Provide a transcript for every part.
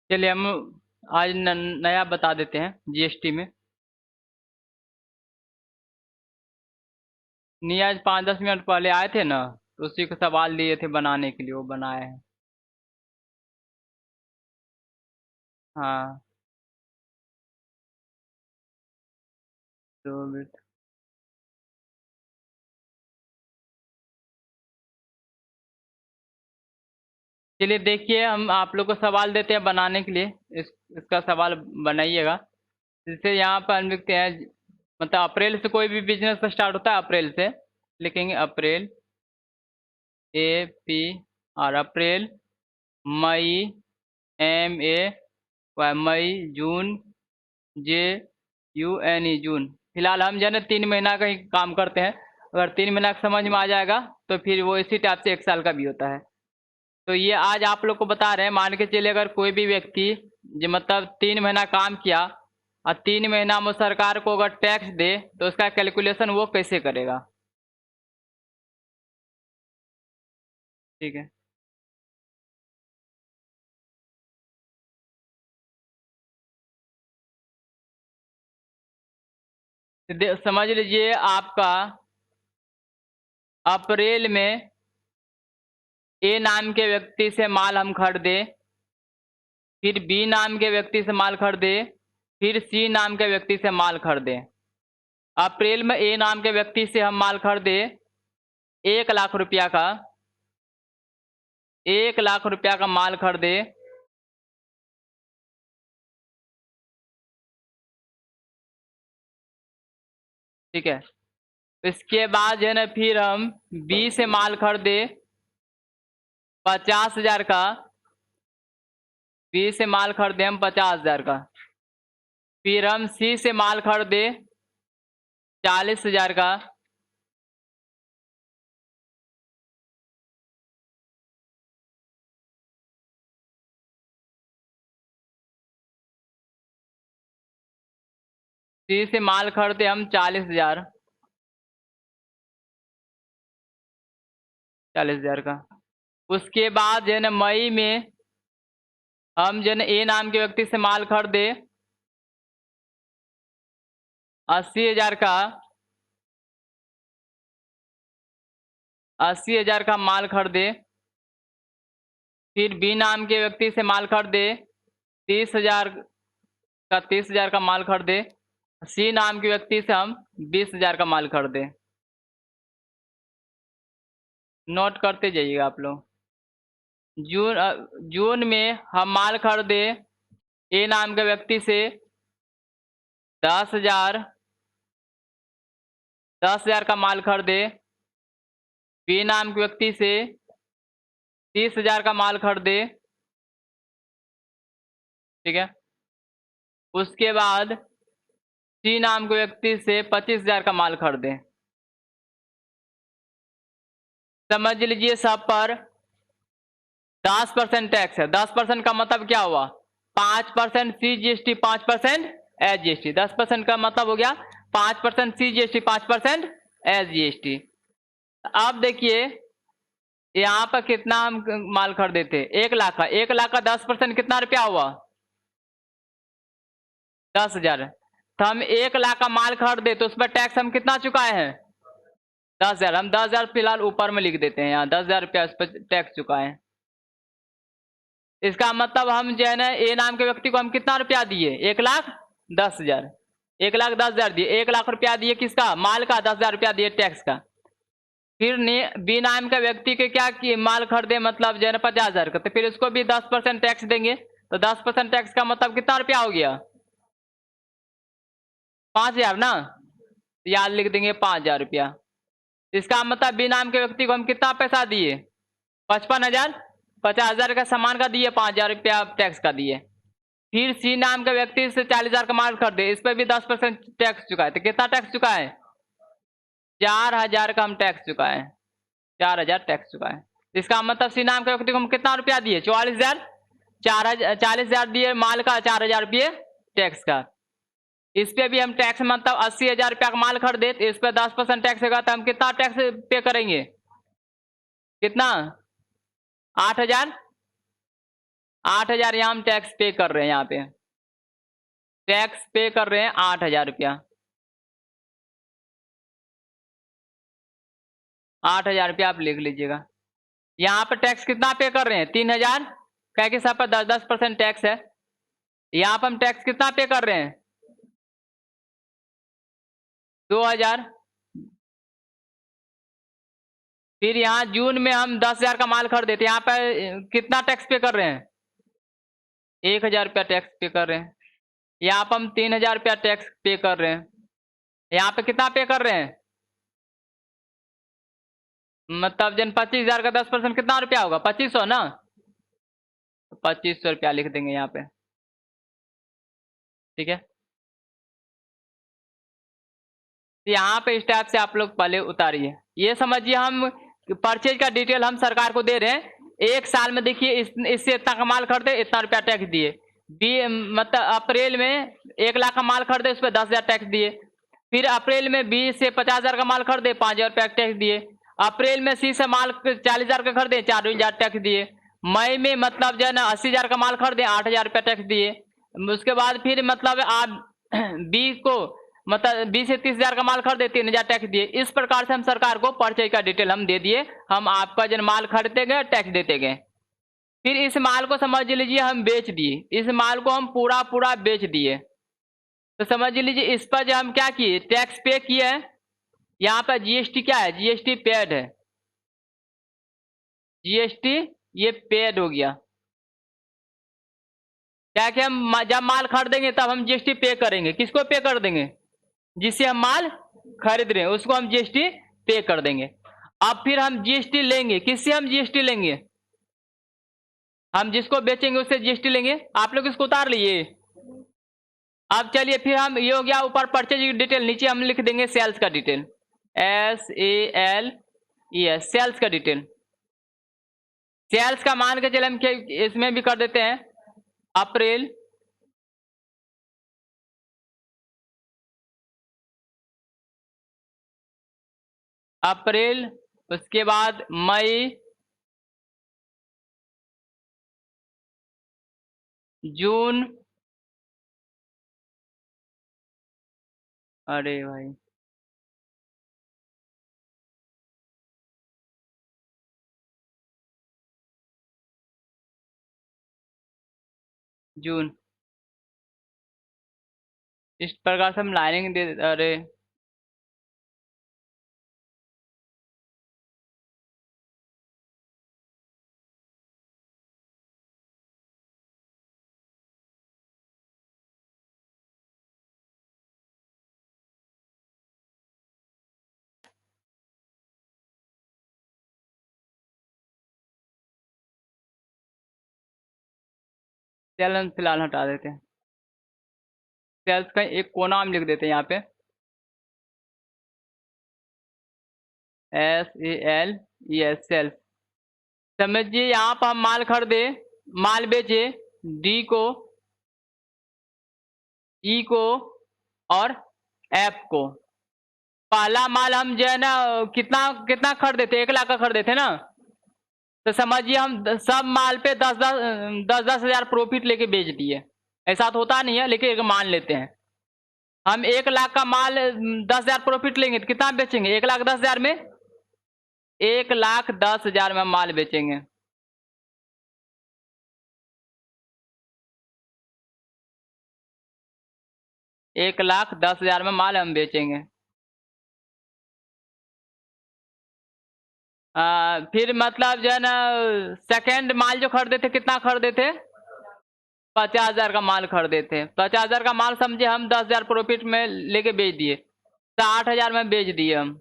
चलिए हम आज नया बता देते हैं जीएसटी में। नहीं, आज 5-10 मिनट पहले आए थे ना, तो उसी को सवाल दिए थे बनाने के लिए, वो बनाए हैं। हाँ। 2 मिनट। चलिए देखिए, हम आप लोग को सवाल देते हैं बनाने के लिए। इसका सवाल बनाइएगा। जैसे यहाँ पर हम लिखते हैं, मतलब अप्रैल से कोई भी बिजनेस का स्टार्ट होता है, अप्रैल से लिखेंगे। अप्रैल, APR, अप्रैल, मई, MA, मई, जून, JUNE, जून। फिलहाल हम जो है ना 3 महीना का ही काम करते हैं। अगर 3 महीना का समझ में आ जाएगा तो फिर वो इसी टाइप से 1 साल का भी होता है। तो ये आज आप लोग को बता रहे हैं, मान के चलिए अगर कोई भी व्यक्ति जो मतलब 3 महीना काम किया और 3 महीना में सरकार को अगर टैक्स दे, तो उसका कैलकुलेशन वो कैसे करेगा। ठीक है। तो समझ लीजिए आपका अप्रैल में ए नाम के व्यक्ति से माल हम खरीदे, फिर बी नाम के व्यक्ति से माल खरीदे, फिर सी नाम के व्यक्ति से माल खरीदे। अप्रैल में ए नाम के व्यक्ति से हम माल खरीदे 1 लाख रुपया का, 1 लाख रुपया का माल खरीदे। ठीक है। इसके बाद जो है ना फिर हम बी से माल खरीदे 50,000 का, बी से माल खरीदे हम 50,000 का। फिर हम सी से माल खरीदे 40,000 का। सी से माल खरीदे हम 40,000, 40,000 का। उसके बाद जो है ना मई में हम जो है ना ए नाम के व्यक्ति से माल खरीदे 80,000 का, 80,000 का माल खरीदे। फिर बी नाम के व्यक्ति से माल खरीदे 30,000 का, 30,000 का माल खरीदे। सी नाम के व्यक्ति से हम 20,000 का माल खरीदे। नोट करते जाइएगा आप लोग। जून में हम माल खरीदे ए नाम के व्यक्ति से 10,000, 10,000 का माल खरीदे। बी नाम के व्यक्ति से 30,000 का माल खरीदे। ठीक है। उसके बाद सी नाम के व्यक्ति से 25,000 का माल खरीदे। समझ लीजिए सब पर 10% टैक्स है। 10% का मतलब क्या हुआ? 5% CGST, 5% SGST। 10% का मतलब हो गया 5% CGST, 5% SGST। अब देखिए यहाँ पर कितना हम माल खरीदे थे, 1 लाख का। 1 लाख का 10% कितना रुपया हुआ? 10,000। तो हम 1 लाख का माल खरीदे तो उस पर टैक्स हम कितना चुकाए हैं? 10,000। हम 10,000 फिलहाल ऊपर में लिख देते हैं, यहाँ 10,000 रुपया उस पर टैक्स चुकाए हैं। इसका मतलब हम जो है ना ए नाम के व्यक्ति को हम कितना रुपया दिए? 1,10,000। 1,10,000 दिए। 1 लाख रुपया दिए किसका? माल का। 10,000 रुपया दिए टैक्स का। फिर बी नाम का व्यक्ति के क्या किए? माल खरीदे, मतलब जो है ना 50,000 का, तो फिर उसको भी 10% टैक्स देंगे। तो 10% टैक्स का मतलब कितना रुपया हो गया? 5,000 ना। तो याद लिख देंगे 5,000 रुपया। इसका मतलब बी नाम के व्यक्ति को हम कितना पैसा दिए? 55,000। 50,000 का सामान का दिए, 5,000 रुपया टैक्स का दिए। फिर सी नाम के व्यक्ति से 40,000 का माल खरीदे, इस पर भी 10% टैक्स चुकाए। तो कितना टैक्स चुकाए? 4,000 का हम टैक्स चुकाए। 4,000 टैक्स चुकाए। इसका मतलब सी नाम के व्यक्ति को हम कितना रुपया दिए? 44,000। 40,000 दिए माल का, 4,000 रुपये टैक्स का। इस पे भी हम टैक्स, मतलब 80,000 रुपया का माल खरीदे तो इस पे 10% टैक्स होगा, तो हम कितना टैक्स पे करेंगे? कितना? 8,000। 8,000 यहाँ हम टैक्स पे कर रहे हैं, यहाँ पे टैक्स पे कर रहे हैं 8,000 रुपया। 8,000 रुपया आप लिख लीजिएगा। यहाँ पर टैक्स कितना पे कर रहे हैं? 3,000, क्या कि सब पर 10% टैक्स है। यहाँ पर हम टैक्स कितना पे कर रहे हैं? 2,000। फिर यहाँ जून में हम 10,000 का माल खरीदे थे, यहाँ पर कितना टैक्स पे कर रहे हैं? 1,000 रुपया टैक्स पे कर रहे हैं। यहाँ पर हम 3,000 रुपया टैक्स पे कर रहे हैं। यहाँ पे कितना पे कर रहे हैं? मतलब जन 25,000 का 10% कितना रुपया होगा? 2,500 ना। 2,500 रुपया लिख देंगे यहाँ पे, ठीक है। यहाँ पे इस टाइप से आप लोग पहले उतारिए। ये समझिए हम परचेज का डिटेल हम सरकार को दे रहे हैं। एक साल में देखिए इससे इतना का माल खरीदे, इतना रुपया टैक्स दिए। मतलब अप्रैल में 1 लाख का माल खरीदे, उस पर 10,000 टैक्स दिए। फिर अप्रैल में 20 से 50,000 का माल खरीदे, 5,000 रुपया टैक्स दिए। अप्रैल में 30 से माल 40,000 का खरीदे, 4,000 टैक्स दिए। मई में मतलब जो है ना 80,000 का माल खरीदे, 8,000 रुपया टैक्स दिए। उसके बाद फिर मतलब आप 20 को मतलब 20 से 30,000 का माल खरीदे, 3,000 टैक्स दिए। इस प्रकार से हम सरकार को परचेज का डिटेल हम दे दिए। हम आपका जो माल खरीदते गए, टैक्स देते गए। फिर इस माल को समझ लीजिए हम बेच दिए। इस माल को हम पूरा बेच दिए, तो समझ लीजिए इस पर जो हम क्या किए, टैक्स पे किए हैं। यहाँ पर जीएसटी क्या है? जीएसटी पेड है। जीएसटी ये पेड हो गया। क्या कि हम जब माल खरीदेंगे तब हम जीएसटी पे करेंगे। किसको पे कर देंगे? जिससे हम माल खरीद रहे हैं उसको हम जीएसटी पे कर देंगे। अब फिर हम जीएसटी लेंगे। किससे हम जीएसटी लेंगे? हम जिसको बेचेंगे उससे जीएसटी लेंगे। आप लोग इसको उतार लिए। अब चलिए फिर हम, ये हो गया ऊपर परचेज की डिटेल, नीचे हम लिख देंगे सेल्स का डिटेल। SALES, सेल्स का डिटेल। सेल्स का मान के चले हम इसमें भी कर देते हैं अप्रैल, उसके बाद मई, जून, अरे भाई जून, इस प्रकार से हम लाइनिंग दे, अरे चल हम फिलहाल हटा देते हैं। सेल्स का एक कोना हम लिख देते हैं यहाँ पे, SALES, सेल्स। समझिए यहाँ पर हम माल खरीदे, माल बेचे, D को, E को और F को। पहला माल हम जो है ना कितना कितना खरीदे थे? 1 लाख का खरीदे थे ना। तो समझिए हम सब माल पे 10 हजार प्रॉफिट लेके बेच दिए। ऐसा तो होता नहीं है, लेकिन एक मान लेते हैं हम 1 लाख का माल 10,000 प्रॉफिट लेंगे तो कितना बेचेंगे? 1,10,000 में, 1,10,000 में हम माल बेचेंगे। एक लाख 10,000 में माल हम बेचेंगे। फिर मतलब जो है ना सेकेंड माल जो खरीदे थे, कितना खरीदे थे? 50,000 का माल खरीदे थे। 50,000 का माल समझे हम 10,000 प्रॉफिट में लेके बेच दिए, 60,000 में बेच दिए हम।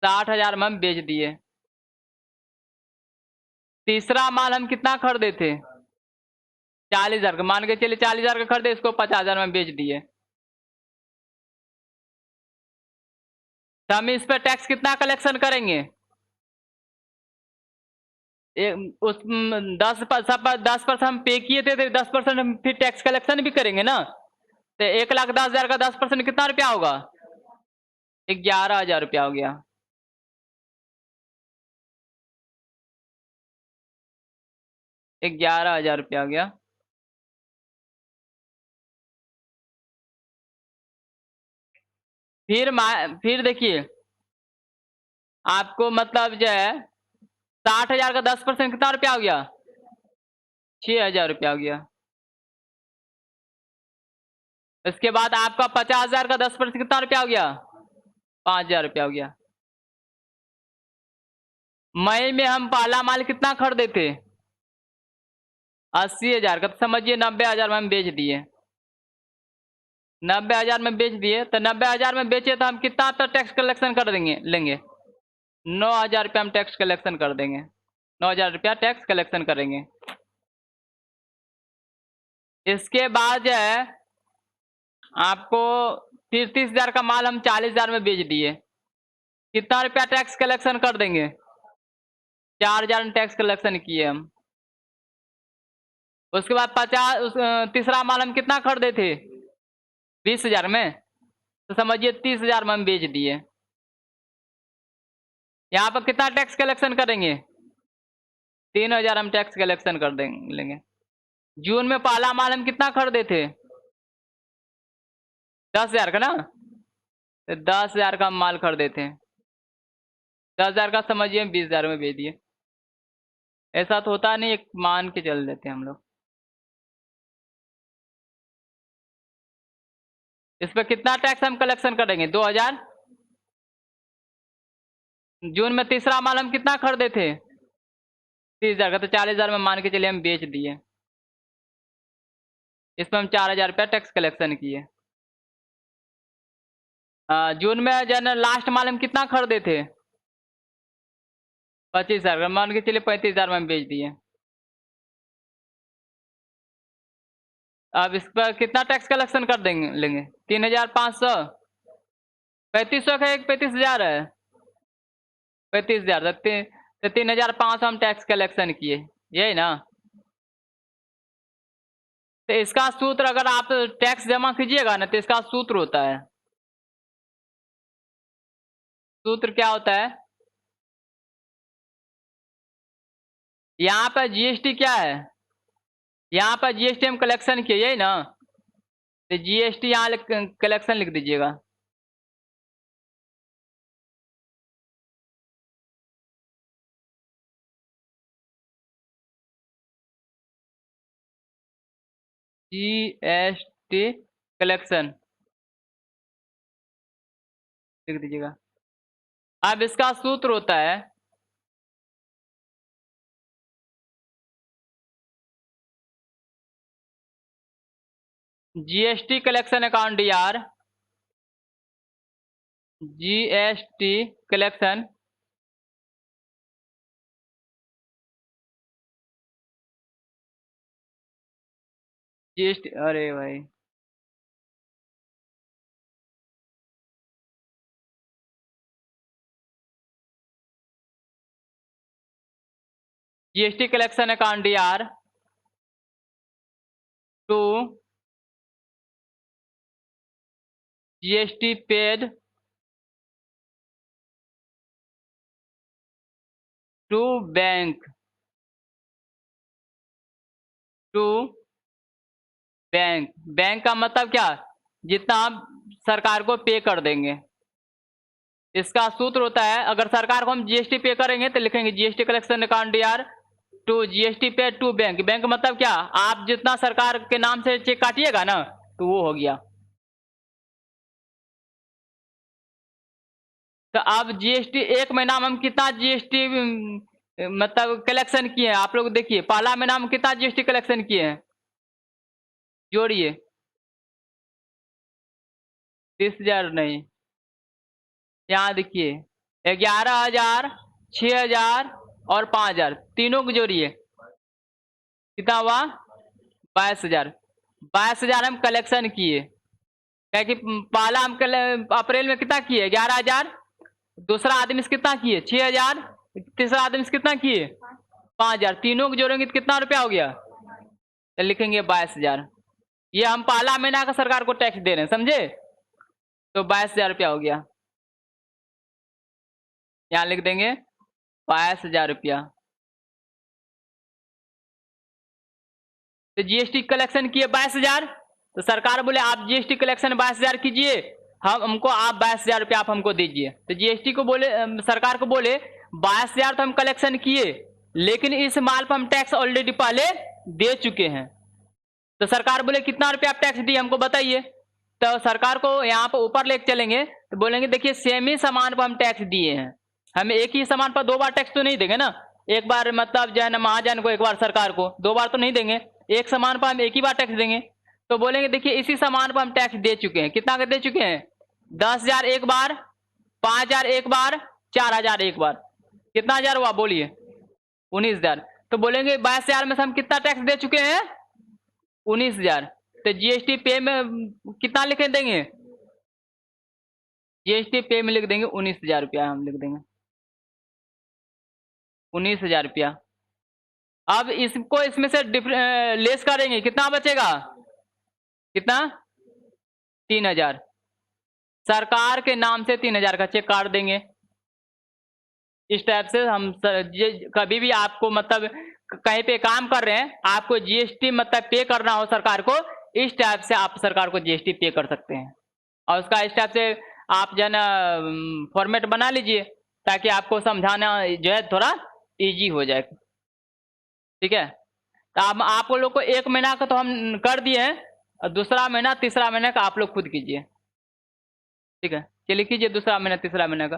60,000 में हम बेच दिए। तीसरा माल हम कितना खरीदे थे? 40,000 का, मान के चलिए 40,000 का खरीदे, इसको 50,000 में बेच दिए। तो हम इस पर टैक्स कितना कलेक्शन करेंगे? उस 10% हम पे किए थे, तो 10% हम फिर टैक्स कलेक्शन भी करेंगे ना। तो 1,10,000 का 10% कितना रुपया होगा? 11,000 रुपया हो गया। 11,000 रुपया हो गया। फिर देखिए, आपको मतलब जो है 60,000 का 10% कितना रुपया हो गया? 6,000 रुपया हो गया। इसके बाद आपका 50,000 का 10% कितना रुपया हो गया? 5,000 रुपया हो गया। मई में हम पहला माल कितना खरीदे थे? 80,000 का, तो समझिए 90,000 में हम बेच दिए। 90,000 में बेच दिए, तो 90,000 में बेचे तो हम कितना तो टैक्स कलेक्शन कर देंगे लेंगे? 9,000 रुपया हम टैक्स कलेक्शन कर देंगे। 9,000 रुपया टैक्स कलेक्शन करेंगे। इसके बाद जो है आपको फिर 30,000 का माल हम 40,000 में बेच दिए। कितना रुपया टैक्स कलेक्शन कर देंगे? 4,000 में टैक्स कलेक्शन किए हम। उसके बाद तीसरा माल हम कितना खरीदे थे? 20,000 में, तो समझिए 30,000 में हम बेच दिए। यहाँ पर कितना टैक्स कलेक्शन करेंगे? 3,000 हम टैक्स कलेक्शन कर देंगे लेंगे। जून में पहला माल हम कितना खरीदे थे? 10,000 का ना, तो 10,000 का हम माल खरीदे थे। 10,000 का समझिए हम 20,000 में बेच दिए। ऐसा तो होता नहीं, एक मान के चल देते हैं हम लोग। इस पर कितना टैक्स हम कलेक्शन करेंगे? 2,000। जून में तीसरा माल हम कितना खरीदे थे? 30,000 का, तो 40,000 में मान के चलिए हम बेच दिए। इसमें हम 4,000 रुपया टैक्स कलेक्शन किए। जून में जो है ना लास्ट माल हम कितना खरीदे थे? 25,000 का, मान के चलिए 35,000 में हम बेच दिए। अब इस पर कितना टैक्स कलेक्शन कर देंगे लेंगे? 3,500। 3,500 का एक 35,000 है। 35,000 तो 3,500 हम टैक्स कलेक्शन किए, यही ना? तो इसका सूत्र, अगर आप टैक्स जमा कीजिएगा ना, तो इसका सूत्र होता है। सूत्र क्या होता है? यहाँ पर जीएसटी क्या है? यहाँ पर जीएसटी हम कलेक्शन किए, यही ना? तो जीएसटी यहाँ कलेक्शन लिख दीजिएगा। जीएसटी कलेक्शन लिख दीजिएगा। अब इसका सूत्र होता है GST collection account DR, GST collection GST, अरे भाई GST collection account DR to GST paid to bank, to bank. Bank का मतलब क्या? जितना हम सरकार को पे कर देंगे। इसका सूत्र होता है, अगर सरकार को हम जीएसटी पे करेंगे तो लिखेंगे GST collection account DR to GST pay to bank. Bank मतलब क्या? आप जितना सरकार के नाम से चेक काटिएगा ना, तो वो हो गया। तो अब जीएसटी एक महीना में हम कितना जीएसटी मतलब कलेक्शन किए हैं? आप लोग देखिए, पहला महीना में कितना जीएसटी कलेक्शन किए हैं? जोड़िए। 30,000 नहीं, यहाँ देखिए 11,000, 6,000 और 5,000, तीनों को जोड़िए, कितना हुआ? 22,000। 22,000 हम कलेक्शन किए। क्या कि पहला हम अप्रैल में कितना किए? 11,000। दूसरा आदमी से कितना किए? 6,000। तीसरा आदमी से कितना किए? 5,000। तीनों को जोड़ेंगे तो कितना रुपया हो गया? तो लिखेंगे 22,000। ये हम पहला महीना का सरकार को टैक्स दे रहे हैं, समझे? तो 22,000 रुपया हो गया। यहाँ लिख देंगे 22,000 रुपया। तो जीएसटी कलेक्शन किए 22,000, तो सरकार बोले आप जीएसटी कलेक्शन 22,000 कीजिए, हमको आप 22,000 रुपया आप हमको दीजिए। तो जीएसटी को बोले, सरकार को बोले 22,000 तो हम कलेक्शन किए, लेकिन इस माल पर हम टैक्स ऑलरेडी पहले दे चुके हैं। तो सरकार बोले कितना रुपया आप टैक्स दिए हमको बताइए। तो सरकार को यहाँ पर ऊपर लेके चलेंगे तो बोलेंगे देखिए सेम ही सामान पर हम टैक्स दिए हैं, हम एक ही सामान पर 2 बार टैक्स तो नहीं देंगे ना। एक बार मतलब जो है ना महाजन को, एक बार सरकार को, 2 बार तो नहीं देंगे। एक सामान पर हम एक ही बार टैक्स देंगे। तो बोलेंगे देखिए इसी सामान पर हम टैक्स दे चुके हैं। कितना दे चुके हैं? 10,000 एक बार, 5,000 एक बार, 4,000 एक बार। कितना हजार हुआ बोलिए? 19,000। तो बोलेंगे 22,000 में से हम कितना टैक्स दे चुके हैं? 19,000। तो जीएसटी पे में कितना लिख देंगे? जीएसटी पे में लिख देंगे 19,000 रुपया, हम लिख देंगे 19,000 रुपया। अब इसको इसमें से लेस करेंगे, कितना बचेगा? कितना? 3,000। सरकार के नाम से 3,000 का चेक काट देंगे। इस टाइप से हम कभी भी आपको मतलब कहीं पे काम कर रहे हैं, आपको जीएसटी मतलब पे करना हो सरकार को, इस टाइप से आप सरकार को जीएसटी पे कर सकते हैं। और उसका इस टाइप से आप जो है ना फॉर्मेट बना लीजिए, ताकि आपको समझाना जो है थोड़ा इजी हो जाए। ठीक है, तो आप लोग को 1 महीना का तो हम कर दिए हैं, और दूसरा महीना तीसरा महीना का आप लोग खुद कीजिए। ठीक है, चलिए कीजिए दूसरा महीना तीसरा महीना का।